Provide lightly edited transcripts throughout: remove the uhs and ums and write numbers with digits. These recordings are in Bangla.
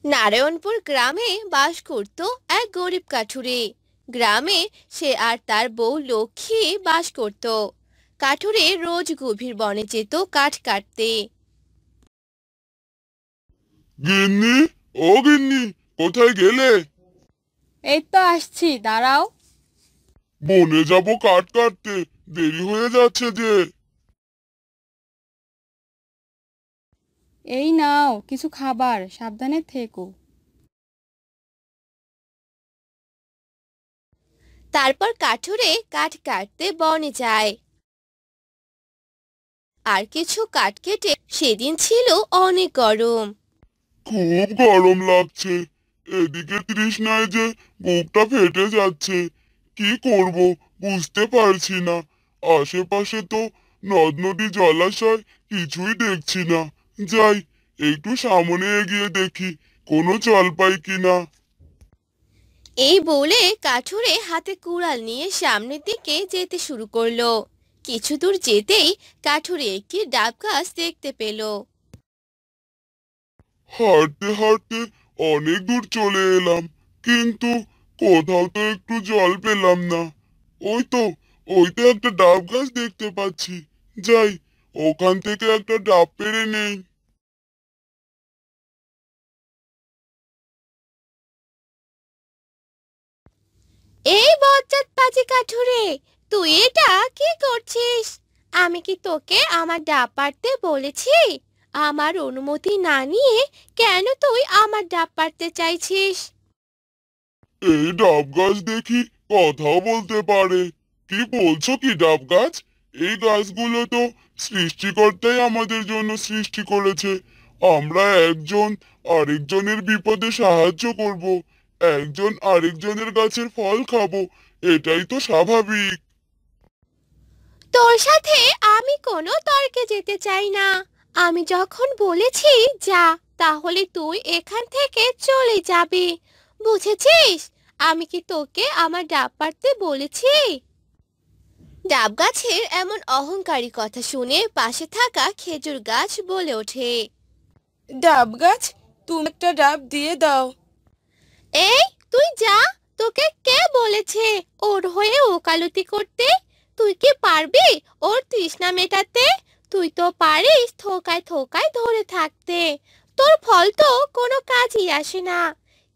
নারায়ণপুর গ্রামে বাস করত এক গরিব কাঠুরে। গ্রামে সে আর তার বউ লক্ষ্মী বাস করত। কাঠুরে রোজ গভীর বনে যেত কাঠ কাটতে। গিন্নি, ও গিন্নি, কোথায় গেলে? এই তো আসছি, দাঁড়াও। বনে যাব কাঠ কাটতে, দেরি হয়ে যাচ্ছে যে। এই নাও কিছু খাবার, সাবধানে থেকো। তারপর কাঠুরে কাঠ কাটতে বনে যায়। আর কিছু কাঠ কেটে সেদিন ছিল অনেক গরম। খুব গরম লাগছে। এদিকে তৃষ্ণায় যে বুকটা ফেটে যাচ্ছে। কি করব বুঝতে পারছি না। আশেপাশে তো নদ নদী জলাশয় কিছুই দেখছি না। যাই, একটু সামনে এগিয়ে দেখি কোনো জল পাই কিনা। এই বলে কাঠুরে হাতে কুড়াল নিয়ে সামনের দিকে যেতে শুরু করলো। কিছু দূর যেতেই কাঠুরে একটি ডাব গাছ দেখতে পেল। হাঁটতে হাঁটতে অনেক দূর চলে এলাম, কিন্তু কোথাও তো একটু জল পেলাম না। ওই তো, ওই তো একটা ডাব গাছ দেখতে পাচ্ছি। যাই, ওখান থেকে একটা ডাব পেড়ে নেই। এই বজ্জাত পাজি কাঠুরে, তুই এটা কি করছিস? আমি কি তোকে আমার ডাব পাড়তে বলেছি? আমার অনুমতি না নিয়ে কেন তুই আমার ডাব পাড়তে চাইছিস? এই ডাব গাছ দেখি কথাও বলতে পারে। কি বলছো কি ডাব গাছ? এই গাছগুলো তো সৃষ্টিকর্তাই আমাদের জন্য সৃষ্টি করেছে। আমরা একজন আরেকজনের বিপদে সাহায্য করব, একজন আরেকজনের গাছের ফল খাবো। এটাই তো স্বাভাবিক। তোর সাথে আমি কোনো তর্কে যেতে চাই না। আমি যখন বলেছি যা, তাহলে তুই এখান থেকে চলে যাবি। বুঝেছিস? আমি কি তোকে আমার ডাব পাড়তে বলেছি? ডাব গাছের এমন অহংকারী কথা শুনে পাশে থাকা খেজুর গাছ বলে ওঠে। ডাব গাছ, তুমি একটা ডাব দিয়ে দাও। এই, তুই যা। তোকে কে বলেছে ওর হয়ে ওকালতি করতে? তুই কি পারবি ওর তৃষ্ণা মেটাতে? তুই তো পারিস থোকায় থোকায় ধরে থাকতে। তোর ফল তো কোনো কাজই আসে না।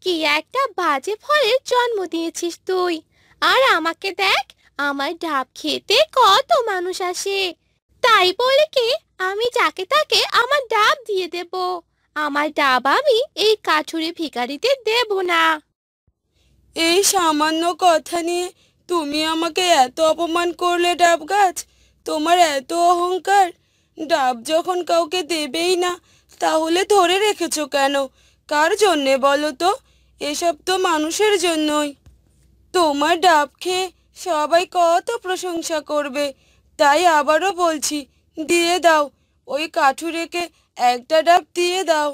কি একটা বাজে ফলের জন্ম দিয়েছিস তুই। আর আমাকে দেখ, আমার ডাব খেতে কত মানুষ আসে। তাই বলে কি আমি যাকে তাকে আমার ডাব দিয়ে দেব? আমার ডাব আমি এই কাঠুরে ভিখারিদের দেব না। এই সামান্য কথা নিয়ে তুমি আমাকে এত অপমান করলে ডাব গাছ। তোমার এত অহংকার। ডাব যখন কাউকে দেবেই না, তাহলে ধরে রেখেছো কেন? কার জন্যে বলো তো? এসব তো মানুষের জন্যই। তোমার ডাব খেয়ে সবাই কত প্রশংসা করবে। তাই আবারও বলছি, দিয়ে দাও। ওই কাঠুরেকে একটা ডাব দিয়ে দাও।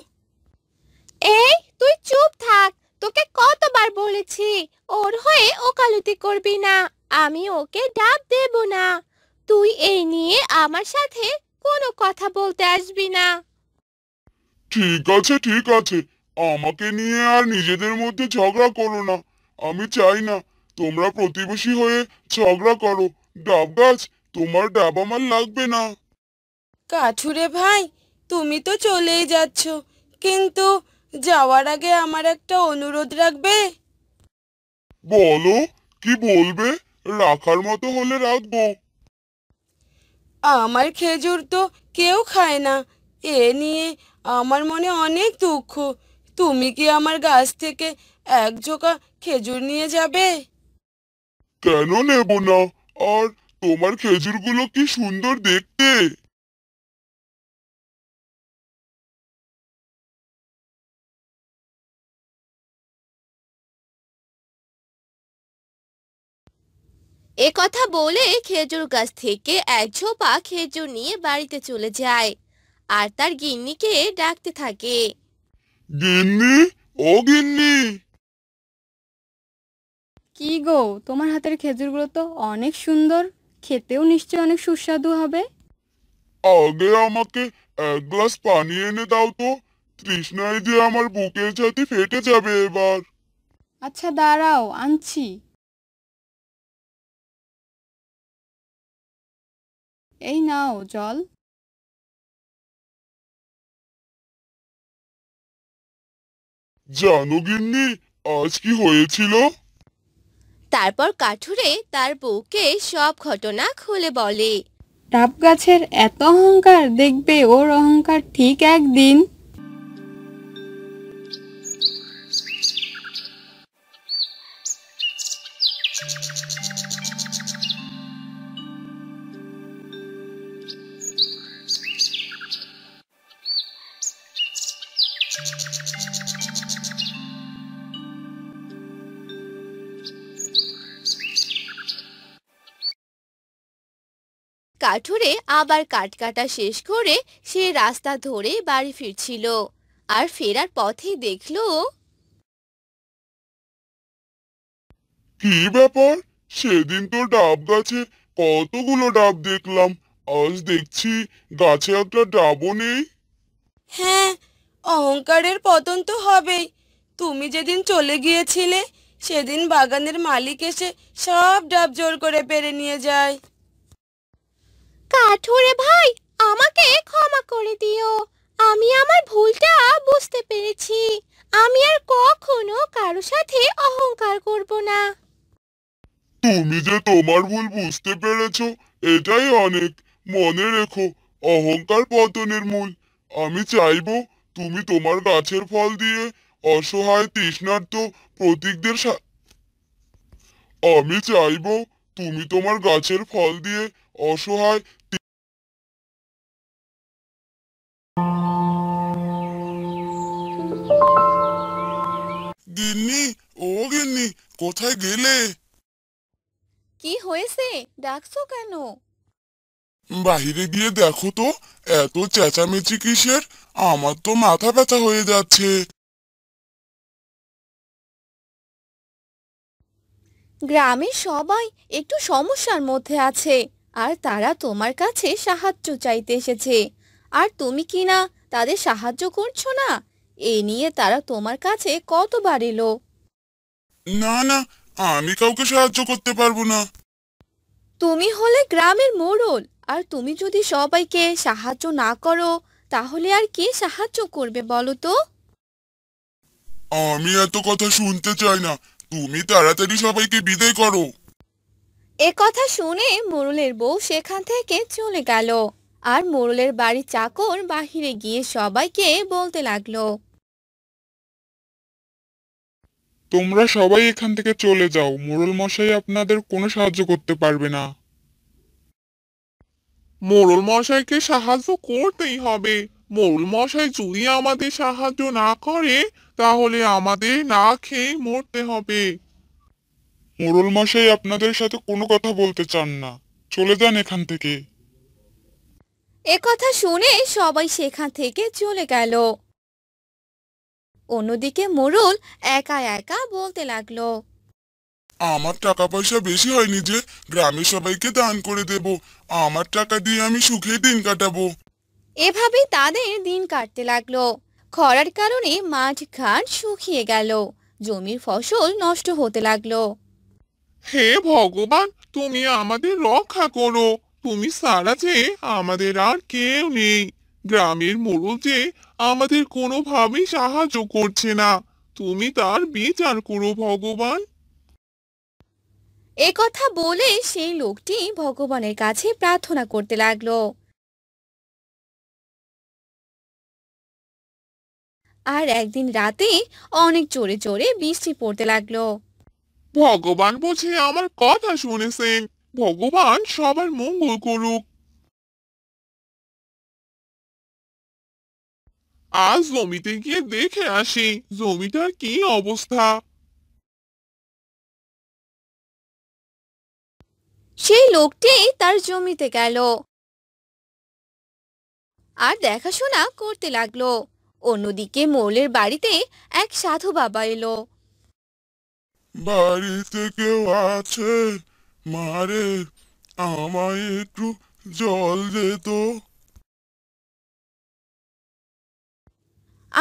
এই, তুই চুপ থাক। তোকে কতবার বলেছি ওর হয়ে ওকালতি করবি না। আমি ওকে ডাব দেব না। তুই এই নিয়ে আমার সাথে কোনো কথা বলতে আসবি না। ঠিক আছে, ঠিক আছে। আমাকে নিয়ে আর নিজেদের মধ্যে ঝগড়া করো না। আমি চাই না তোমরা প্রতিবেশী হয়ে ঝগড়া করো। ডাব গাছ, তোমার ডাব আমার লাগবে না। কাঠুরে ভাই, তুমি তো চলেই যাচ্ছ, কিন্তু যাওয়ার আগে আমার একটা অনুরোধ রাখবে? বলো, কি বলবে? রাখার মতো হলে রাখবো। আমার খেজুর তো কেউ খায় না। এ নিয়ে আমার মনে অনেক দুঃখ। তুমি কি আমার গাছ থেকে এক ঝোঁকা খেজুর নিয়ে যাবে? কেন নেব না? আর তোমার খেজুরগুলো কি সুন্দর দেখতে! এ কথা বলে খেজুর গাছ থেকে এক ঝোপা খেজুর নিয়ে বাড়িতে চলে যায়। আর তার গিন্নিকে ডাকতে থাকে। গিন্নি, ও গিন্নি! কি গো, তোমার হাতের খেজুরগুলো তো অনেক সুন্দর, খেতেও নিশ্চয়ই অনেক সুস্বাদু হবে। আগে আমাকে এক গ্লাস পানি এনে দাও তো। তৃষ্ণায় যে আমার বুকের ছাতি ফেটে যাবে এবার। আচ্ছা দাঁড়াও, আনছি। এই নাও জল। জানো গিন্নি, আজ কি হয়েছিল? তারপর কাঠুরে তার বউকে সব ঘটনা খুলে বলে। ডাব গাছের এত অহংকার, দেখবে ওর অহংকার ঠিক একদিন। কাঠুরে আবার কাঠ কাটা শেষ করে সে রাস্তা ধরে বাড়ি ফিরছিল। আর ফেরার পথে দেখলো কি ব্যাপার, সেদিন তো ডাব গাছে কতগুলো ডাব দেখলাম, আজ দেখছি গাছে একটা ডাবও নেই। হ্যাঁ, অহংকারের পতন তো হবেই। তুমি যেদিন চলে গিয়েছিলে সেদিন বাগানের মালিক এসে সব ডাব জোর করে পেরে নিয়ে যায়। কাঠুরে ভাই, আমাকে ক্ষমা করে দিও। আমি আমার ভুলটা বুঝতে পেরেছি। আমি আর কখনো কারো সাথে অহংকার করব না। তুমি যে তোমার ভুল বুঝতে পেরেছো, এটাই অনেক। মনে রেখো, অহংকার পতনের মূল। আমি চাইবো তুমি তোমার গাছের ফল দিয়ে অসহায় তৃষ্ণার্ত প্রতীকদের আমি চাইবো তুমি তোমার গাছের ফল দিয়ে অসহায়। গিন্নি, ও গিন্নি, কোথায় গেলে? কি হয়েছে, ডাকছো কেন? বাহিরে গিয়ে দেখো তো, এত চেঁচামেচি কিসের? আমার তো মাথা ব্যথা হয়ে যাচ্ছে। গ্রামের সবাই একটু সমস্যার মধ্যে আছে, আর তারা তোমার কাছে সাহায্য চাইতে এসেছে। আর তুমি কি না তাদের সাহায্য করছো না? এই নিয়ে তারা তোমার কাছে কতবার এলো। না না, আমি কাউকে সাহায্য করতে পারবো না। তুমি হলে গ্রামের মোড়ল, আর তুমি যদি সবাইকে সাহায্য না করো, তাহলে আর কে সাহায্য করবে বলো তো? আমি এত কথা শুনতে চাই না, তুমি তাড়াতাড়ি সবাইকে বিদায় করো। এ কথা শুনে মোড়লের বউ সেখান থেকে চলে গেল। আর মোড়লের বাড়ির চাকর বাহিরে গিয়ে সবাইকে বলতে লাগলো। তোমরা সবাই এখান থেকে চলে যাও, মোড়ল মশাই আপনাদের কোনো সাহায্য করতে পারবে না। মোড়ল মশাইকে সাহায্য করতেই হবে। মোড়ল মশাই যদি আমাদের সাহায্য না করে, তাহলে আমাদের না খেয়ে মরতে হবে। মোড়ল মশাই আপনাদের সাথে কোনো কথা বলতে চান না, চলে যান এখান থেকে। এ কথা শুনে সবাই সেখান থেকে চলে গেল। অন্যদিকে মোড়ল একা একা বলতে লাগলো। আমার টাকা পয়সা বেশি হয়নি যে গ্রামের সবাইকে দান করে দেব। আমার টাকা দিয়ে আমি সুখে দিন কাটাবো। এভাবে তাদের দিন কাটতে লাগলো। খরার কারণে মাঠ ঘাট শুকিয়ে গেল, জমির ফসল নষ্ট হতে লাগলো। হে ভগবান, তুমি আমাদের রক্ষা করো। তুমি ছাড়া যে আমাদের আর কেউ নেই। গ্রামের মোড়ল যে আমাদের কোনোভাবেই সাহায্য করছে না, তুমি তার বিচার করো ভগবান। এ কথা বলে সেই লোকটি ভগবানের কাছে প্রার্থনা করতে লাগলো। আর একদিন রাতে অনেক জোরে জোরে বৃষ্টি পড়তে লাগলো। ভগবান বুঝি আমার কথা শুনেছেন। ভগবান সবার মঙ্গল করুক। আজ জমিতে গিয়ে দেখে আসি জমিটার কি অবস্থা। সেই লোকটি তার জমিতে গেল আর দেখাশোনা করতে লাগলো। অন্যদিকে মোড়লের বাড়িতে এক সাধু বাবা এলো। বাড়িতে কেউ আছে? মারে, আমায় একটু জল দে তো।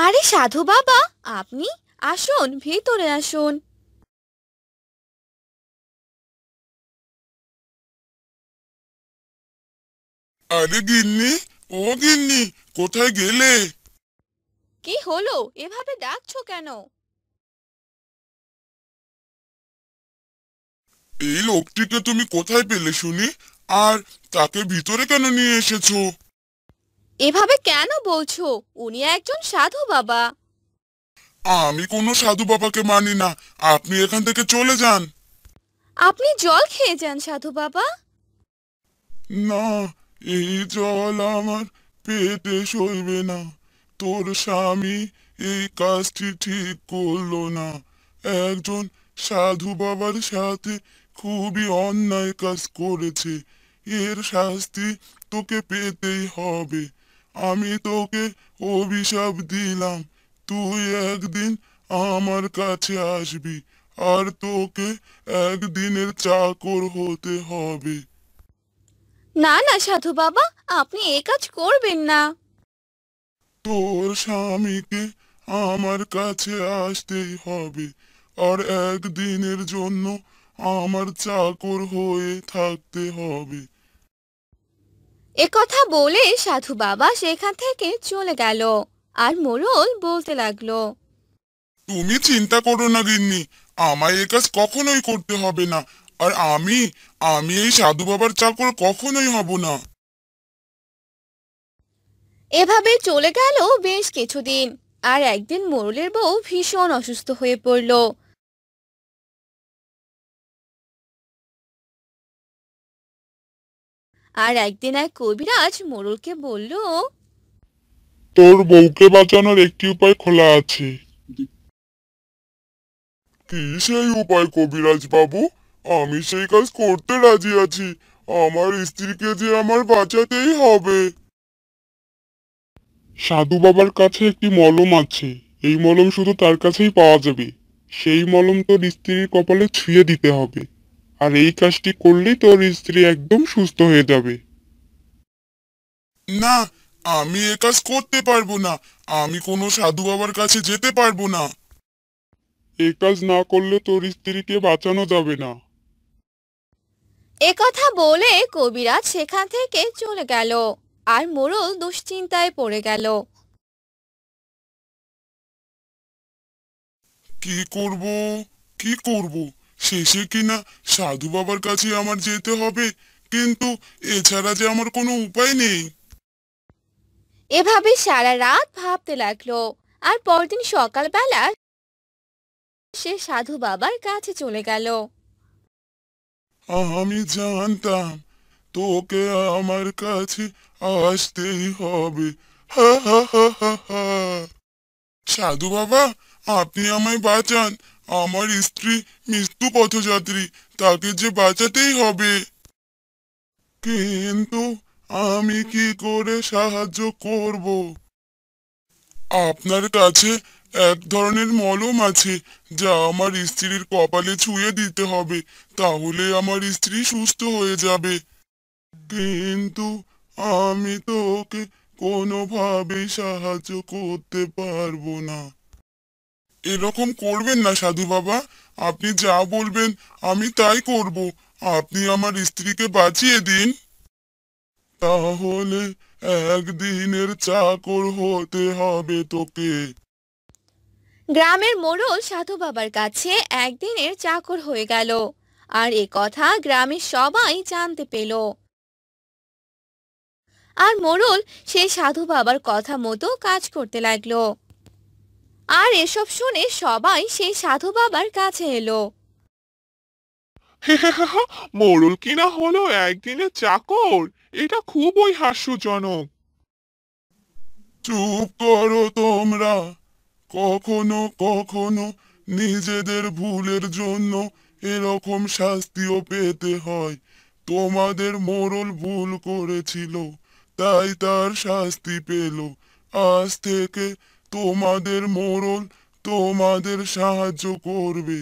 আরে সাধু বাবা, আপনি আসুন, ভিতরে আসুন। আরে গিন্নি, ও গিন্নি, কোথায় গেলে? কি হলো, এভাবে ডাকছো কেন? এই লোকটিকে তুমি কোথায় পেলে শুনি? আর তাকে ভিতরে কেন নিয়ে এসেছো? এভাবে কেন বলছো? উনি একজন সাধু বাবা। আমি কোনো সাধু বাবাকে মানি না। আপনি এখান থেকে চলে যান। আপনি জল খেয়ে যান সাধু বাবা। না, এই জল আমার পেটে সইবে না। তোর স্বামী এই কাজটি ঠিক করলো না। একজন সাধু বাবার সাথে খুবই অন্যায় কাজ করেছে। এর শাস্তি তোকে পেতেই হবে। আমি তোকে অভিশাপ দিলাম, তুই একদিন আমার কাছে আসবি, আর তোকে একদিনের চাকর হতে হবে। না না সাধু বাবা, আপনি এ কাজ করবেন না। তোর স্বামীকে আমার কাছে আসতেই হবে, আর একদিনের জন্য আমার চাকর হয়ে থাকতে হবে। এ কথা বলে সাধু বাবা সেখান থেকে চলে গেল। আর মোড়ল বলতে লাগলো, তুমি চিন্তা করো না গিন্নি, আমায় এ কাজ কখনোই করতে হবে না। আর আমি আমি এই সাধু বাবার চাকর কখনোই হব না। এভাবে চলে গেল বেশ কিছুদিন। আর একদিন মোড়লের বউ ভীষণ অসুস্থ হয়ে পড়ল। আর একদিন এক কবিরাজ মোড়লকে বলল, তোর বউকে বাঁচানোর একটি উপায় খোলা আছে। কি সেই উপায় কবিরাজ বাবু? আমি সেই কাজ করতে রাজি আছি। আমার স্ত্রীকে যে আমার বাঁচাতেই হবে। সাধু বাবার কাছে একটি মলম আছে। এই মলম শুধু তার কাছেই পাওয়া যাবে। সেই মলম তোর স্ত্রীর কপালে ছুঁয়ে দিতে হবে। আর এই কাজটি করলেই তোর স্ত্রী একদম সুস্থ হয়ে যাবে। না, আমি এ কাজ করতে পারবো না। আমি কোনো সাধু বাবার কাছে যেতে পারবো না। এ কাজ না করলে তোর স্ত্রীকে বাঁচানো যাবে না। এ কথা বলে কবিরাজ সেখান থেকে চলে গেল। আর মোড়ল দুশ্চিন্তায় পড়ে গেল। কি করব, কি করব? শেষে কিনা সাধু বাবার কাছে আমার যেতে হবে, কিন্তু এছাড়া যে আমার কোনো উপায় নেই। এভাবে সারা রাত ভাবতে লাগলো। আর পরদিন সকালবেলা সে সাধু বাবার কাছে চলে গেল। আমি জানতাম তোকে আমার কাছে আসতেই হবে। হা হা হা হা হা। সাধু বাবা, আপনি আমায় বাঁচান। আমার স্ত্রী মৃত্যু পথযাত্রী, তাকে যে বাঁচাতেই হবে। কিন্তু আমি কি করে সাহায্য করব? আপনার কাছে এক ধরনের মলম আছে, যা আমার স্ত্রীর কপালে ছুঁয়ে দিতে হবে, তাহলে আমার স্ত্রী সুস্থ হয়ে যাবে। কিন্তু আমি তো ওকে কোনোভাবেই সাহায্য করতে পারবো না। এরকম করবেন না সাধু বাবা, আপনি যা বলবেন আমি তাই করব। আপনি আমার স্ত্রীকে বাঁচিয়ে দিন। তাহলে একদিনের চাকর হতে হবে তোকে। গ্রামের মোড়ল সাধু বাবার কাছে একদিনের চাকর হয়ে গেল। আর এ কথা গ্রামের সবাই জানতে পেল। আর মোড়ল সেই সাধু বাবার কথা মতো কাজ করতে লাগলো। আর এসব শুনে সবাই সেই সাধু বাবার কাছে এলো। মোড়ল কিনা হলো একদিনের চাকর, এটা খুবই হাস্যজনক। চুপ করো তোমরা। কখনো কখনো নিজেদের ভুলের জন্য এরকম শাস্তিও পেতে হয়। তোমাদের মোড়ল ভুল করেছিল, তাই তার শাস্তি পেল। আজ থেকে তোমাদের মোড়ল তোমাদের সাহায্য করবে।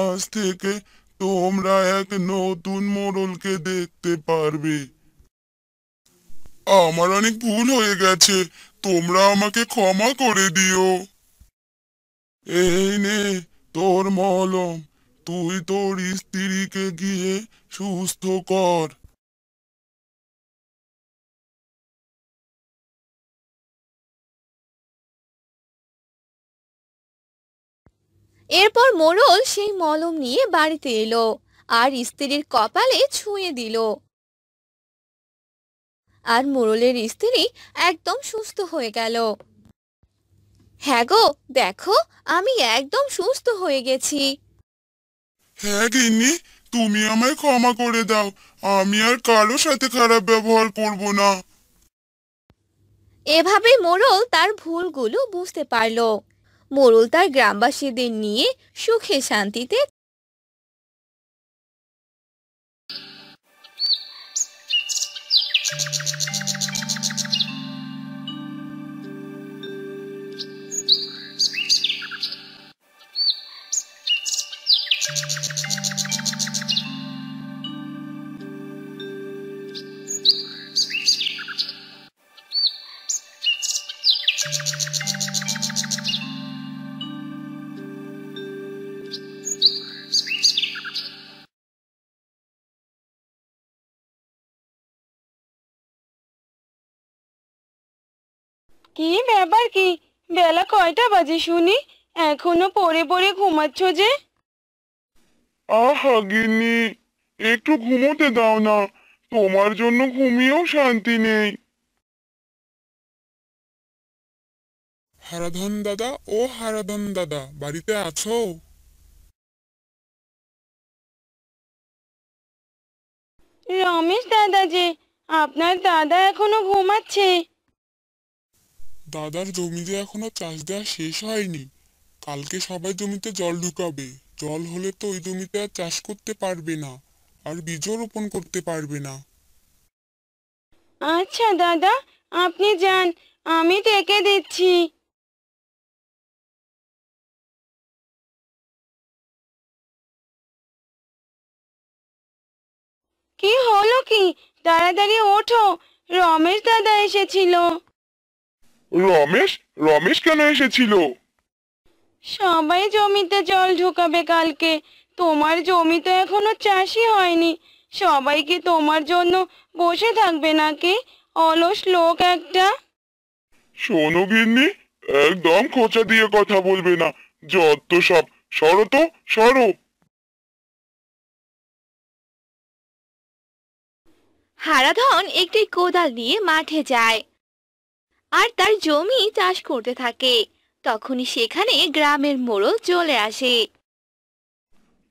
আজ থেকে তোমরা এক নতুন মোড়লকে দেখতে পারবে। আমার অনেক ভুল হয়ে গেছে, তোমরা আমাকে ক্ষমা করে দিও। এই নে তোর মলম, তুই তোর স্ত্রীকে গিয়ে সুস্থ কর। এরপর মোড়ল সেই মলম নিয়ে বাড়িতে এলো আর স্ত্রীর কপালে ছুঁয়ে দিল, আর মোড়লের স্ত্রী একদম সুস্থ হয়ে গেল। হ্যাঁ গো, দেখো আমি একদম সুস্থ হয়ে গেছি। হ্যাঁ গিন্নি, তুমি আমায় ক্ষমা করে দাও, আমি আর কারো সাথে খারাপ ব্যবহার করব না। এভাবে মোড়ল তার ভুলগুলো বুঝতে পারলো। মোড়ল তার গ্রামবাসীদের নিয়ে সুখে শান্তিতে কি ব্যাপার কি? বেলা কয়টা বাজে শুনি? এখনো পড়ে পড়ে ঘুমাচ্ছ যে? আহা গিন্নি, একটু ঘুমোতে দাও না, তোমার জন্য ঘুমিয়েও শান্তি নেই। হারাধন দাদা, ও হারাধন দাদা, বাড়িতে আছো? রমেশ দাদা যে, আপনার দাদা এখনো ঘুমাচ্ছে? দাদার জমিতে এখনো চাষ দেওয়া শেষ হয়নি, কালকে সবাই জমিতে জল ঢুকাবে। জল হলে তো ওই জমিতে আর চাষ করতে পারবে না, আর বীজও রোপণ করতে পারবে না। আচ্ছা দাদা, আপনি যান, আমি ডেকে দিচ্ছি। কি হলো কি? তাড়াতাড়ি ওঠো, রমেশ দাদা এসেছিল। রমেশ? রমেশ কেন এসেছিল? সবাই জমিতে জল ঢোকাবে কালকে। তোমার জমি তো এখনো চাষই হয়নি। সবাই কি তোমার জন্য বসে থাকবে নাকি? অলস লোক একটা। শোনো গিন্নি, একদম খোঁচা দিয়ে কথা বলবে না, যত সব। সরো তো, সরো। হারাধন একটি কোদাল নিয়ে মাঠে যায় আর তার জমি চাষ করতে থাকে। তখনই সেখানে গ্রামের মোড়ল চলে আসে।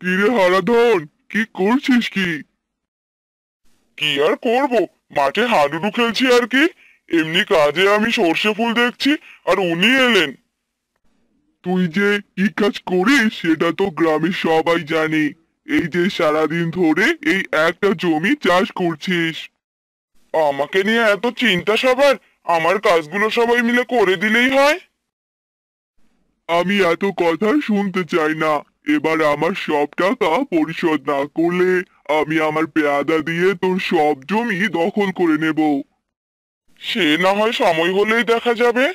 কিরে হারাধন, কি করছিস কি? কি আর করব, মাঠে হাডুডু খেলছি আর কি। এমনি কাজে আমি সর্ষে ফুল দেখছি, আর উনি এলেন। তুই যে কি কাজ করিস সেটা তো গ্রামের সবাই জানে। এই যে সারাদিন ধরে এই একটা জমি চাষ করছিস। আমাকে নিয়ে এত চিন্তা সবার, আমার কাজগুলো সবাই মিলে করে দিলেই হয়। আমি এত কথা শুনতে চাই না। এবার আমার সব টাকা পরিশোধ না করলে আমি আমার পেয়াদা দিয়ে তোর সব জমি দখল করে নেব। সে না হয় সময় হলেই দেখা যাবে।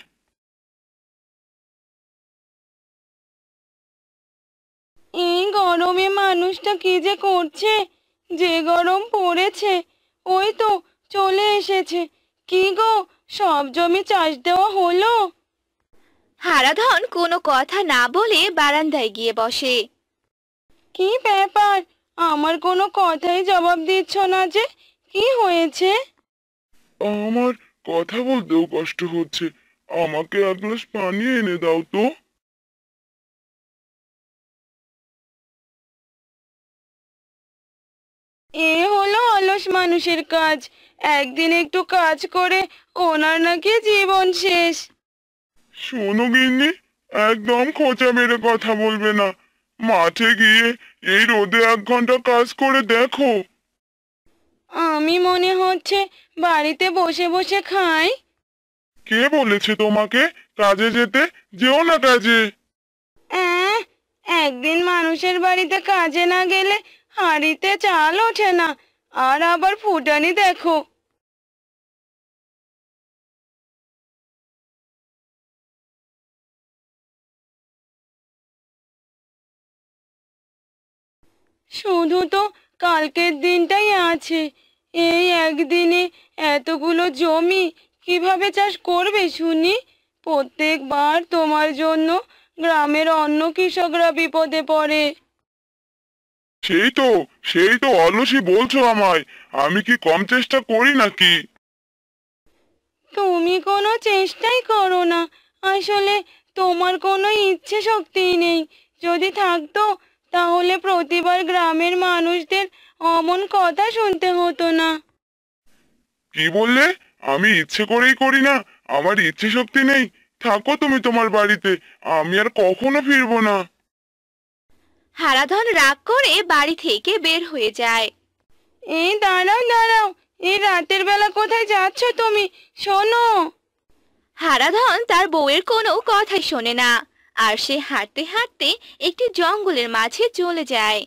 এই গরমে মানুষটা কি যে করছে! যে গরম পড়েছে! ওই তো চলে এসেছে। কি গো, সব জমি চাষ দেওয়া হলো? হারাধন কোনো কথা না বলে বারান্দায় গিয়ে বসে। কি ব্যাপার, আমার কোনো কথাই জবাব দিচ্ছ না যে? কি হয়েছে? আমার কথা বলতেও কষ্ট হচ্ছে, আমাকে এক গ্লাস পানি এনে দাও তো। এ হলো অলস মানুষের কাজ। একদিন একটু কাজ করে ওনার নাকি জীবন শেষ। শোনো গিন্নি, একদম খোঁচা মেরে কথা বলবে না। মাঠে গিয়ে এই রোদে 1 ঘন্টা কাজ করে দেখো। আমি মনে হচ্ছে বাড়িতে বসে বসে খাই। কে বলেছে তোমাকে কাজে যেতে? যেও না কাজে। অ্যাঁ, একদিন মানুষের বাড়িতে কাজে না গেলে হাঁড়িতে চাল ওঠে না, আর আবার ফুটানি দেখো। শুধু তো কালকের দিনটাই আছে। এই একদিনে এতগুলো জমি কিভাবে চাষ করবে শুনি? প্রত্যেকবার তোমার জন্য গ্রামের অন্য কৃষকরা বিপদে পড়ে। সেই তো অলসই বলছো আমায়। আমি কি কম চেষ্টা করি নাকি? তুমি কোনো চেষ্টাই করো না। আসলে তোমার কোনো ইচ্ছে শক্তিই নেই। যদি থাকতো তাহলে প্রতিবার গ্রামের মানুষদের অমন কথা শুনতে হতো না। কি বললে? আমি ইচ্ছে করেই করি না? আমার ইচ্ছে শক্তি নেই? থাকো তুমি তোমার বাড়িতে, আমি আর কখনো ফিরবো না। হারাধন রাগ করে বাড়ি থেকে বের হয়ে যায়। এই দাঁড়াও দাঁড়াও, এই রাতের বেলা কোথায় যাচ্ছ তুমি? শোনো। হারাধন তার বউয়ের কোনো কথাই শোনে না, আর সে হাঁটতে হাঁটতে একটি জঙ্গলের মাঝে চলে যায়।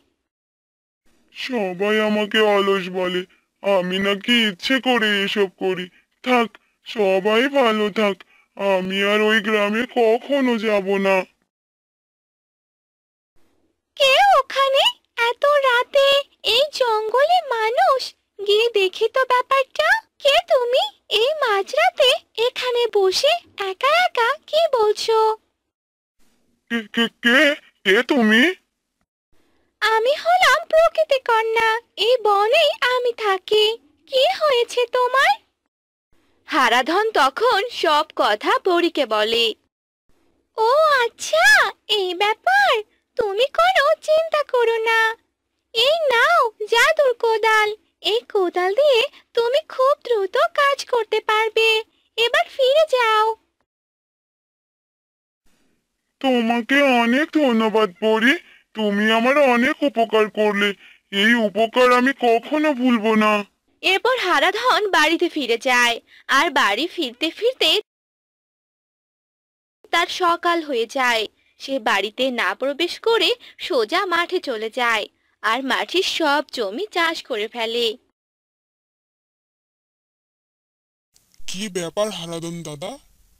সবাই আমাকে অলস বলে, আমি নাকি ইচ্ছে করে এসব করি। থাক, সবাই ভালো থাক, আমি আর ওই গ্রামে কখনো যাব না। কে ওখানে এত রাতে এই জঙ্গলে মানুষ? গিয়ে দেখি তো ব্যাপারটা। কে তুমি এই মাঝরাতে এখানে বসে একা একা কি বলছো? কে কে কে কে তুমি? আমি হলাম প্রকৃতি কন্যা, এই বনেই আমি থাকি। কি হয়েছে তোমার? হারাধন তখন সব কথা পরীকে বলে। ও আচ্ছা, এই ব্যাপার। তুমি কোনো চিন্তা করো না। এই নাও জাদুর কোদাল। এই কোদাল দিয়ে তুমি খুব দ্রুত কাজ করতে পারবে। এবার ফিরে যাও। তোমাকে অনেক ধন্যবাদ পরি, তুমি আমার অনেক উপকার করলে। এই উপকার আমি কখনো ভুলবো না। এরপর হারাধন বাড়িতে ফিরে যায়, আর বাড়ি ফিরতে ফিরতে তার সকাল হয়ে যায়। সে বাড়িতে না প্রবেশ করে সোজা মাঠে চলে যায়, আর মাঠের সব জমি চাষ করে ফেলে। কি ব্যাপার হারাধন দাদা,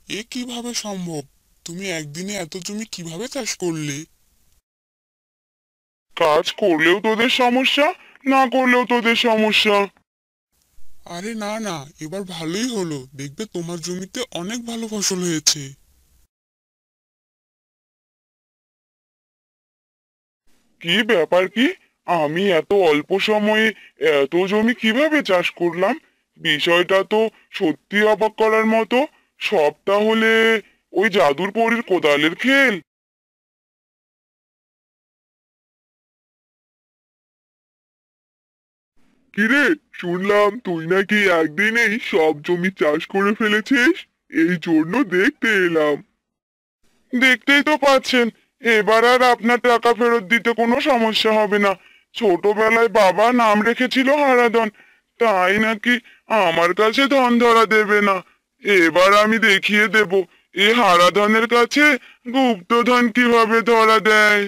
এ কিভাবে সম্ভব? তুমি একদিনে এত জমি কিভাবে চাষ করলে? কাজ করলেও তোদের সমস্যা, না করলেও তোদের সমস্যা। আরে না না, এবার ভালোই হলো, দেখবে তোমার জমিতে অনেক ভালো ফসল হয়েছে। কি ব্যাপার কি? আমি এত অল্প সময়ে এত জমি কিভাবে চাষ করলাম? বিষয়টা তো সত্যি অবাক করার মতো। সব তাহলে ওই জাদুর পরীর কোদালের খেল। কিরে, শুনলাম তুই নাকি একদিনেই সব জমি চাষ করে ফেলেছিস। এই জন্য দেখতে এলাম। দেখতেই তো পাচ্ছেন, এবার আর আপনার টাকা ফেরত দিতে কোনো সমস্যা হবে না। ছোটবেলায় বাবা নাম রেখেছিল হারাধন, তাই নাকি আমার কাছে ধন ধরা দেবে না। এবার আমি দেখিয়ে দেব এই হারাধনের কাছে গুপ্তধন কিভাবে ধরা দেয়।